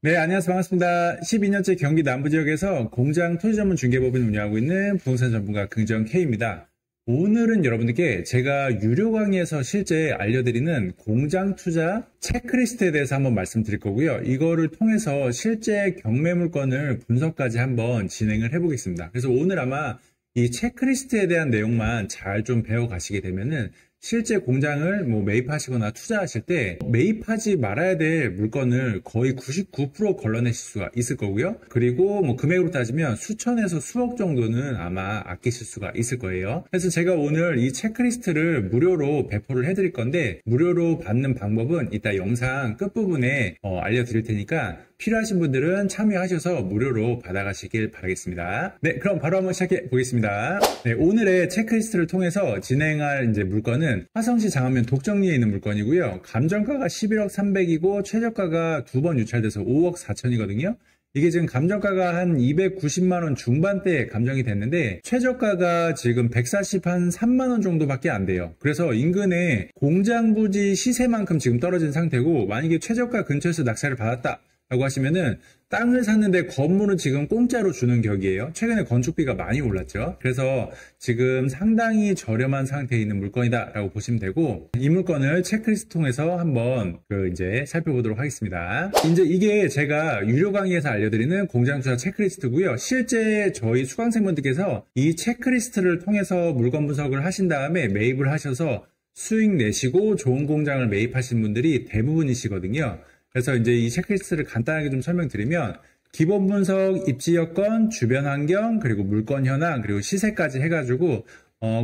네, 안녕하세요. 반갑습니다. 12년째 경기 남부지역에서 공장 토지 전문 중개법인 운영하고 있는 부동산 전문가 긍정 K입니다. 오늘은 여러분들께 제가 유료 강의에서 실제 알려드리는 공장 투자 체크리스트에 대해서 한번 말씀드릴 거고요. 이거를 통해서 실제 경매 물건을 분석까지 한번 진행을 해보겠습니다. 그래서 오늘 아마 이 체크리스트에 대한 내용만 잘 좀 배워가시게 되면은 실제 공장을 매입하시거나 투자하실 때 매입하지 말아야 될 물건을 거의 99% 걸러내실 수가 있을 거고요. 그리고 금액으로 따지면 수천에서 수억 정도는 아마 아끼실 수가 있을 거예요. 그래서 제가 오늘 이 체크리스트를 무료로 배포를 해드릴 건데 무료로 받는 방법은 이따 영상 끝부분에 알려드릴 테니까 필요하신 분들은 참여하셔서 무료로 받아가시길 바라겠습니다. 네, 그럼 바로 한번 시작해 보겠습니다. 네, 오늘의 체크리스트를 통해서 진행할 물건은 화성시 장안면 독정리에 있는 물건이고요. 감정가가 11억 300이고 최저가가 두 번 유찰돼서 5억 4천이거든요. 이게 지금 감정가가 한 290만원 중반대에 감정이 됐는데 최저가가 지금 143만원 정도밖에 안 돼요. 그래서 인근에 공장 부지 시세만큼 지금 떨어진 상태고, 만약에 최저가 근처에서 낙찰을 받았다 라고 하시면은 땅을 샀는데 건물은 지금 공짜로 주는 격이에요. 최근에 건축비가 많이 올랐죠. 그래서 지금 상당히 저렴한 상태에 있는 물건이다 라고 보시면 되고, 이 물건을 체크리스트 통해서 한번 이제 살펴보도록 하겠습니다. 이제 이게 제가 유료 강의에서 알려드리는 공장 투자 체크리스트고요. 실제 저희 수강생분들께서 이 체크리스트를 통해서 물건 분석을 하신 다음에 매입을 하셔서 수익 내시고 좋은 공장을 매입하신 분들이 대부분이시거든요. 그래서 이제 이 체크리스트를 간단하게 좀 설명드리면, 기본 분석, 입지 여건, 주변 환경, 그리고 물건 현황, 그리고 시세까지 해가지고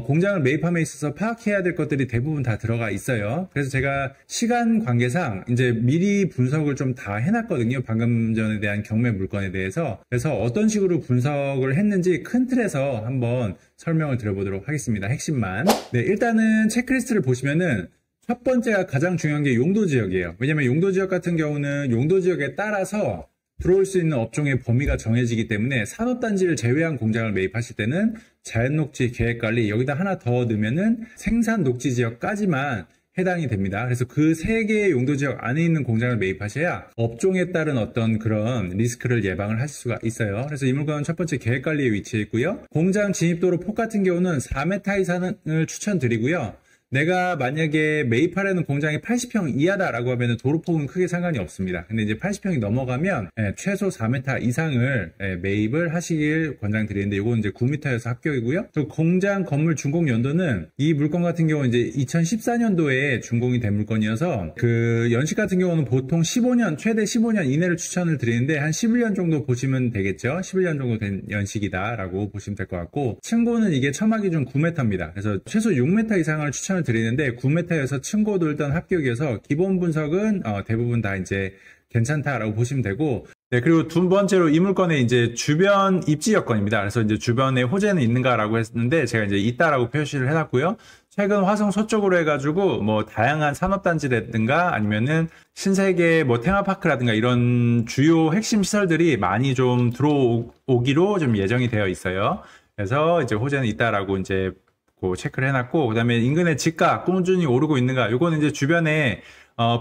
공장을 매입함에 있어서 파악해야 될 것들이 대부분 다 들어가 있어요. 그래서 제가 시간 관계상 이제 미리 분석을 좀 다 해놨거든요. 방금 전에 대한 경매 물건에 대해서. 그래서 어떤 식으로 분석을 했는지 큰 틀에서 한번 설명을 드려보도록 하겠습니다. 핵심만. 네, 일단은 체크리스트를 보시면은 첫 번째가 가장 중요한 게 용도 지역이에요. 왜냐면 용도 지역 같은 경우는 용도 지역에 따라서 들어올 수 있는 업종의 범위가 정해지기 때문에 산업단지를 제외한 공장을 매입하실 때는 자연녹지, 계획관리, 여기다 하나 더 넣으면은 생산녹지 지역까지만 해당이 됩니다. 그래서 그 세 개의 용도 지역 안에 있는 공장을 매입하셔야 업종에 따른 어떤 그런 리스크를 예방을 하실 수가 있어요. 그래서 이 물건은 첫 번째 계획관리에 위치해 있고요. 공장 진입도로 폭 같은 경우는 4m 이상을 추천드리고요. 내가 만약에 매입하려는 공장이 80평 이하다라고 하면 도로폭은 크게 상관이 없습니다. 근데 이제 80평이 넘어가면 최소 4m 이상을 매입을 하시길 권장드리는데, 이건 이제 9m여서 합격이고요. 또 공장 건물 준공 연도는 이 물건 같은 경우는 이제 2014년도에 준공이 된 물건이어서 그 연식 같은 경우는 보통 15년, 최대 15년 이내를 추천을 드리는데 한 11년 정도 보시면 되겠죠. 11년 정도 된 연식이다라고 보시면 될 것 같고, 층고는 이게 처마 기준 9m입니다. 그래서 최소 6m 이상을 추천을 드리는데 9m여서 층고도 일단 합격이어서 기본 분석은 대부분 다 이제 괜찮다라고 보시면 되고, 네, 그리고 두 번째로 이 물건의 이제 주변 입지 여건입니다. 그래서 이제 주변에 호재는 있는가라고 했는데 제가 이제 있다라고 표시를 해놨고요. 최근 화성 서쪽으로 해가지고 다양한 산업단지라든가 아니면은 신세계 테마파크라든가 이런 주요 핵심 시설들이 많이 좀 들어오기로 좀 예정이 되어 있어요. 그래서 이제 호재는 있다라고 이제 체크를 해놨고, 그 다음에 인근의 집가 꾸준히 오르고 있는가, 요거는 이제 주변에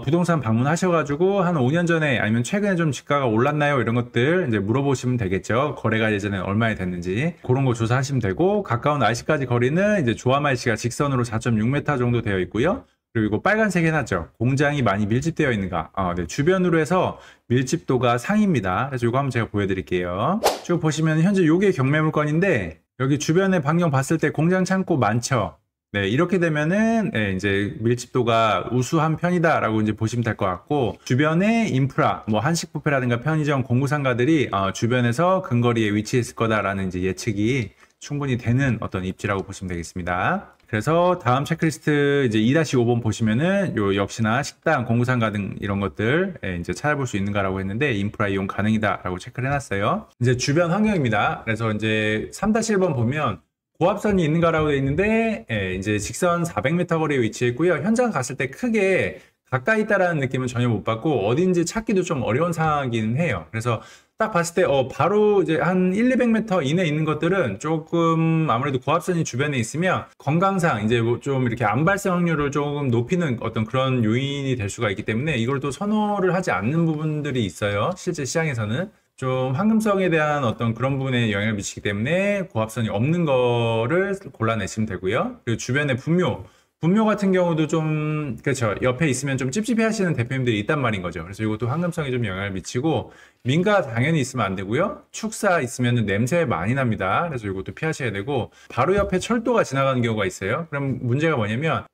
부동산 방문하셔가지고 한 5년 전에 아니면 최근에 좀 집가가 올랐나요? 이런 것들 이제 물어보시면 되겠죠. 거래가 예전에 얼마에 됐는지 그런 거 조사하시면 되고, 가까운 IC까지 거리는 이제 조합 IC가 직선으로 4.6m 정도 되어 있고요. 그리고 빨간색 해놨죠. 공장이 많이 밀집되어 있는가. 네, 주변으로 해서 밀집도가 상입니다. 그래서 이거 한번 제가 보여드릴게요. 쭉 보시면 현재 요게 경매 물건인데, 여기 주변에 반경 봤을 때 공장 창고 많죠. 네, 이렇게 되면은 이제 밀집도가 우수한 편이다라고 이제 보시면 될 것 같고, 주변에 인프라, 한식 뷔페라든가 편의점, 공구상가들이 주변에서 근거리에 위치했을 거다라는 이제 예측이 충분히 되는 어떤 입지라고 보시면 되겠습니다. 그래서 다음 체크리스트 이제 2-5번 보시면은 요 역시나 식당, 공구상가 등 이런 것들 이제 찾아볼 수 있는가라고 했는데 인프라 이용 가능이다라고 체크를 해놨어요. 이제 주변 환경입니다. 그래서 이제 3-1번 보면 고압선이 있는가라고 되어 있는데 이제 직선 400m 거리에 위치해 있고요. 현장 갔을 때 크게 가까이 있다라는 느낌은 전혀 못 받고 어딘지 찾기도 좀 어려운 상황이긴 해요. 그래서 딱 봤을 때 바로 이제 한 1-200m 이내에 있는 것들은 조금 아무래도 고압선이 주변에 있으면 건강상 이제 뭐 좀 이렇게 암 발생 확률을 조금 높이는 어떤 그런 요인이 될 수가 있기 때문에 이걸 또 선호를 하지 않는 부분들이 있어요. 실제 시장에서는 좀 황금성에 대한 어떤 그런 부분에 영향을 미치기 때문에 고압선이 없는 거를 골라내시면 되고요. 그리고 주변에 분묘 같은 경우도 좀, 그렇죠. 옆에 있으면 좀 찝찝해 하시는 대표님들이 있단 말인 거죠. 그래서 이것도 황금성에 좀 영향을 미치고, 민가 당연히 있으면 안 되고요. 축사 있으면 냄새 많이 납니다. 그래서 이것도 피하셔야 되고, 바로 옆에 철도가 지나가는 경우가 있어요. 그럼 문제가 뭐냐면,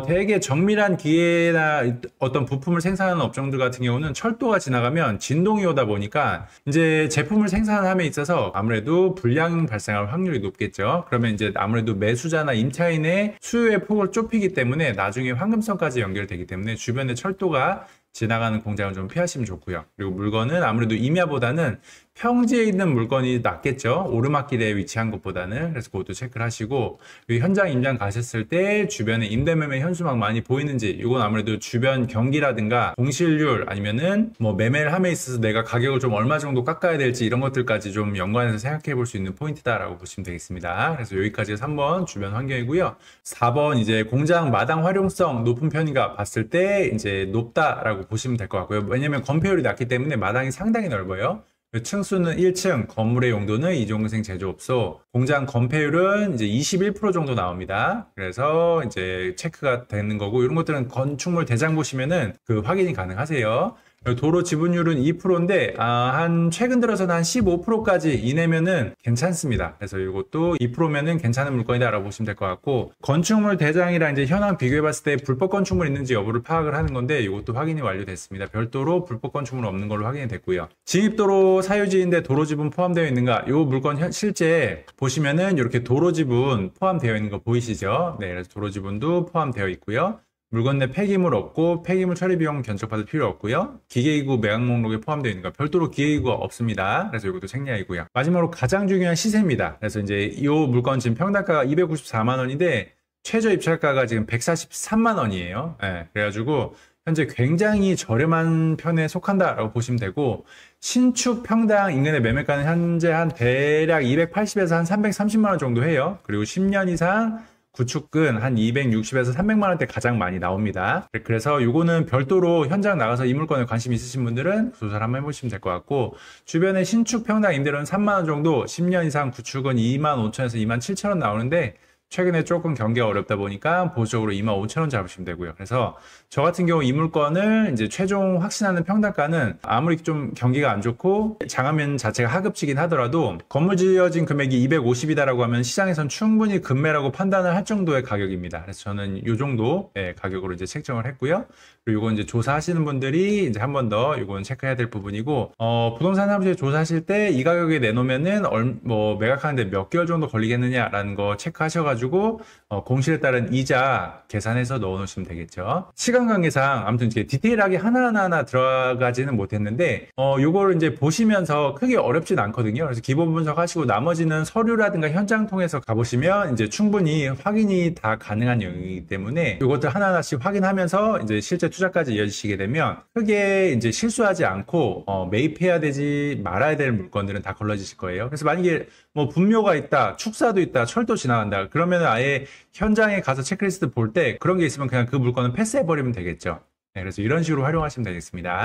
되게 정밀한 기계나 어떤 부품을 생산하는 업종들 같은 경우는 철도가 지나가면 진동이 오다 보니까, 이제 제품을 생산함에 있어서 아무래도 불량 발생할 확률이 높겠죠. 그러면 이제 아무래도 매수자나 임차인의 수요의 폭을 좁히기 때문에 나중에 황금성까지 연결되기 때문에 주변에 철도가 지나가는 공장을 좀 피하시면 좋고요. 그리고 물건은 아무래도 임야보다는 평지에 있는 물건이 낫겠죠. 오르막길에 위치한 것보다는. 그래서 그것도 체크를 하시고, 현장 임장 가셨을 때 주변에 임대매매 현수막 많이 보이는지, 이건 아무래도 주변 경기라든가 공실률 아니면은 뭐 매매를 함에 있어서 내가 가격을 좀 얼마 정도 깎아야 될지 이런 것들까지 좀 연관해서 생각해 볼 수 있는 포인트다라고 보시면 되겠습니다. 그래서 여기까지가 3번 주변 환경이고요. 4번 이제 공장 마당 활용성 높은 편인가 봤을 때 이제 높다라고 보시면 될 것 같고요. 왜냐면 건폐율이 낮기 때문에 마당이 상당히 넓어요. 층수는 1층, 건물의 용도는 이종생 제조업소, 공장 건폐율은 이제 21% 정도 나옵니다. 그래서 이제 체크가 되는 거고, 이런 것들은 건축물 대장 보시면은 그 확인이 가능하세요. 도로 지분율은 2%인데 한 최근 들어서는 한 15%까지 이내면은 괜찮습니다. 그래서 이것도 2%면은 괜찮은 물건이다라고 보시면 될 것 같고, 건축물 대장이랑 이제 현황 비교해봤을 때 불법 건축물 있는지 여부를 파악을 하는 건데 이것도 확인이 완료됐습니다. 별도로 불법 건축물 없는 걸로 확인이 됐고요. 진입도로 사유지인데 도로 지분 포함되어 있는가? 이 물건 실제 보시면은 이렇게 도로 지분 포함되어 있는 거 보이시죠? 네, 그래서 도로 지분도 포함되어 있고요. 물건 내 폐기물 없고 폐기물 처리 비용 견적받을 필요 없고요. 기계기구 매각 목록에 포함되어 있는 거 별도로 기계기구가 없습니다. 그래서 이것도 생략이고요. 마지막으로 가장 중요한 시세입니다. 그래서 이제 이 물건 지금 평당가가 294만 원인데 최저 입찰가가 지금 143만 원이에요. 네, 그래가지고 현재 굉장히 저렴한 편에 속한다라고 보시면 되고, 신축 평당 인근의 매매가는 현재 한 대략 280에서 한 330만 원 정도 해요. 그리고 10년 이상 구축은 한 260에서 300만 원대 가장 많이 나옵니다. 그래서 이거는 별도로 현장 나가서 이 물건에 관심 있으신 분들은 조사를 한번 해보시면 될 것 같고, 주변에 신축 평당 임대료는 3만 원 정도, 10년 이상 구축은 2만 5천에서 2만 7천 원 나오는데 최근에 조금 경기가 어렵다 보니까 보수적으로 2만 5천 원 잡으시면 되고요. 그래서 저 같은 경우 이 물건을 이제 최종 확신하는 평당가는 아무리 좀 경기가 안 좋고 장안면 자체가 하급지긴 하더라도 건물 지어진 금액이 250이다라고 하면 시장에선 충분히 급매라고 판단을 할 정도의 가격입니다. 그래서 저는 이 정도 가격으로 이제 책정을 했고요. 그리고 이건 이제 조사하시는 분들이 이제 한 번 더 이건 체크해야 될 부분이고, 부동산 사무실에 조사하실 때 이 가격에 내놓으면은 뭐 매각하는데 몇 개월 정도 걸리겠느냐라는 거 체크하셔가지고 공실에 따른 이자 계산해서 넣어놓으시면 되겠죠. 시간 관계상 아무튼 이제 디테일하게 하나하나 들어가지는 못했는데 요거를 이제 보시면서 크게 어렵진 않거든요. 그래서 기본 분석하시고 나머지는 서류라든가 현장 통해서 가보시면 이제 충분히 확인이 다 가능한 영역이기 때문에 이것들 하나하나씩 확인하면서 이제 실제 투자까지 이어지시게 되면 크게 이제 실수하지 않고 매입해야 되지 말아야 될 물건들은 다 걸러지실 거예요. 그래서 만약에 뭐 분묘가 있다, 축사도 있다, 철도 지나간다, 그러면 아예 현장에 가서 체크리스트 볼 때 그런 게 있으면 그냥 그 물건은 패스해버리면 되겠죠. 네, 그래서 이런 식으로 활용하시면 되겠습니다.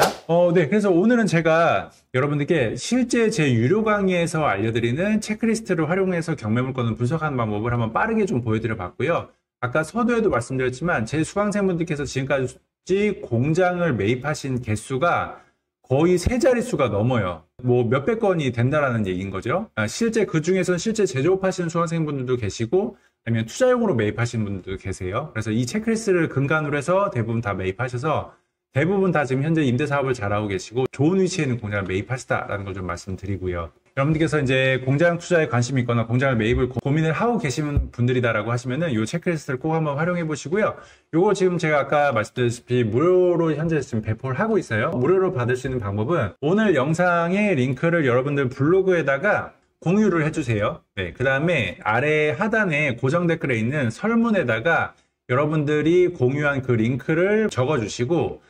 네, 그래서 오늘은 제가 여러분들께 실제 제 유료 강의에서 알려드리는 체크리스트를 활용해서 경매 물건을 분석하는 방법을 한번 빠르게 좀 보여드려 봤고요. 아까 서두에도 말씀드렸지만 제 수강생분들께서 지금까지 공장을 매입하신 개수가 거의 세 자릿수가 넘어요. 뭐 몇백 건이 된다라는 얘기인 거죠. 실제 그 중에서는 실제 제조업하시는 수강생분들도 계시고 아니면 투자용으로 매입하시는 분들도 계세요. 그래서 이 체크리스트를 근간으로 해서 대부분 다 매입하셔서 대부분 다 지금 현재 임대사업을 잘하고 계시고 좋은 위치에 있는 공장을 매입하시다라는 걸 좀 말씀드리고요. 여러분들께서 이제 공장 투자에 관심이 있거나 공장을 매입을 고민을 하고 계시는 분들이다라고 하시면은 이 체크리스트를 꼭 한번 활용해 보시고요. 요거 지금 제가 아까 말씀드렸다시피 무료로 현재 지금 배포를 하고 있어요. 무료로 받을 수 있는 방법은 오늘 영상의 링크를 여러분들 블로그에다가 공유를 해주세요. 네, 그 다음에 아래 하단에 고정 댓글에 있는 설문에다가 여러분들이 공유한 그 링크를 적어주시고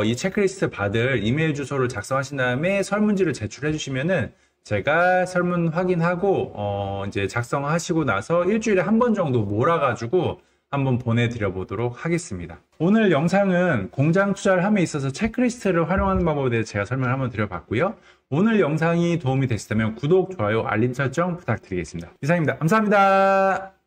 이 체크리스트 받을 이메일 주소를 작성하신 다음에 설문지를 제출해 주시면은 제가 설문 확인하고 이제 작성하시고 나서 일주일에 한 번 정도 몰아가지고 한번 보내드려 보도록 하겠습니다. 오늘 영상은 공장 투자를 함에 있어서 체크리스트를 활용하는 방법에 대해 제가 설명을 한번 드려봤고요. 오늘 영상이 도움이 되셨다면 구독, 좋아요, 알림 설정 부탁드리겠습니다. 이상입니다. 감사합니다.